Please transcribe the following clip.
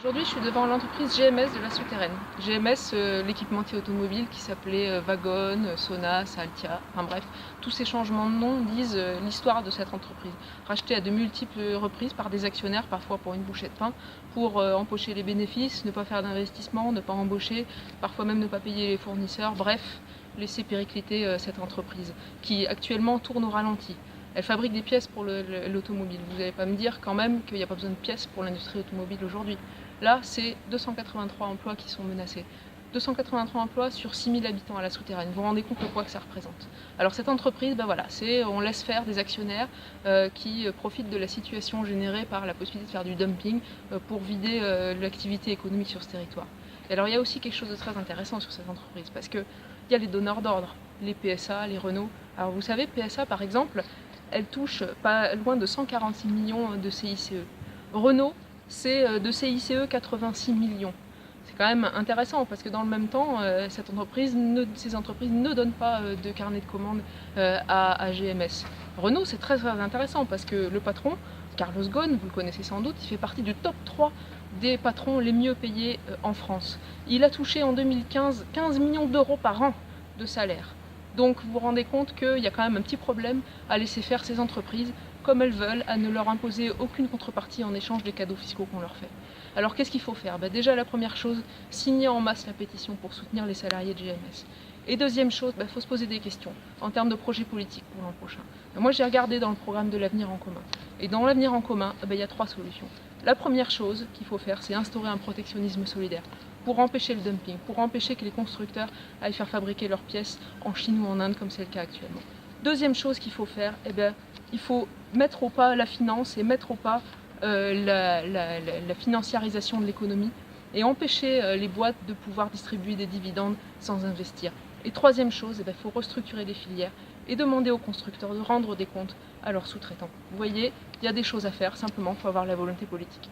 Aujourd'hui, je suis devant l'entreprise GMS de la Souterraine. GMS, l'équipementier automobile qui s'appelait Wagon, Sonas, Altia, enfin bref, tous ces changements de nom disent l'histoire de cette entreprise. Rachetée à de multiples reprises par des actionnaires, parfois pour une bouchée de pain, pour empocher les bénéfices, ne pas faire d'investissement, ne pas embaucher, parfois même ne pas payer les fournisseurs, bref, laisser péricliter cette entreprise qui actuellement tourne au ralenti. Elle fabrique des pièces pour l'automobile. Vous n'allez pas me dire quand même qu'il n'y a pas besoin de pièces pour l'industrie automobile aujourd'hui. Là, c'est 283 emplois qui sont menacés. 283 emplois sur 6000 habitants à la Souterraine. Vous vous rendez compte le poids que ça représente. Alors cette entreprise, voilà, on laisse faire des actionnaires qui profitent de la situation générée par la possibilité de faire du dumping pour vider l'activité économique sur ce territoire. Et alors il y a aussi quelque chose de très intéressant sur cette entreprise, parce qu'il y a les donneurs d'ordre, les PSA, les Renault. Alors vous savez, PSA par exemple, elle touche pas loin de 146 millions de CICE. Renault, c'est de CICE 86 millions. C'est quand même intéressant parce que dans le même temps, ces entreprises ne donnent pas de carnet de commandes à GMS. Renault, c'est très intéressant parce que le patron, Carlos Ghosn, vous le connaissez sans doute, il fait partie du top 3 des patrons les mieux payés en France. Il a touché en 2015 15 millions d'euros par an de salaire. Donc vous vous rendez compte qu'il y a quand même un petit problème à laisser faire ces entreprises comme elles veulent, à ne leur imposer aucune contrepartie en échange des cadeaux fiscaux qu'on leur fait. Alors qu'est-ce qu'il faut faire ? Déjà la première chose, signer en masse la pétition pour soutenir les salariés de GMS. Et deuxième chose, faut se poser des questions en termes de projet politique pour l'an prochain. Moi j'ai regardé dans le programme de l'avenir en commun. Et dans l'avenir en commun, il y a 3 solutions. La première chose qu'il faut faire, c'est instaurer un protectionnisme solidaire pour empêcher le dumping, pour empêcher que les constructeurs aillent faire fabriquer leurs pièces en Chine ou en Inde comme c'est le cas actuellement. Deuxième chose qu'il faut faire, il faut mettre au pas la finance et mettre au pas la financiarisation de l'économie et empêcher les boîtes de pouvoir distribuer des dividendes sans investir. Et troisième chose, il faut restructurer les filières et demander aux constructeurs de rendre des comptes à leurs sous-traitants. Vous voyez, il y a des choses à faire, simplement il faut avoir la volonté politique.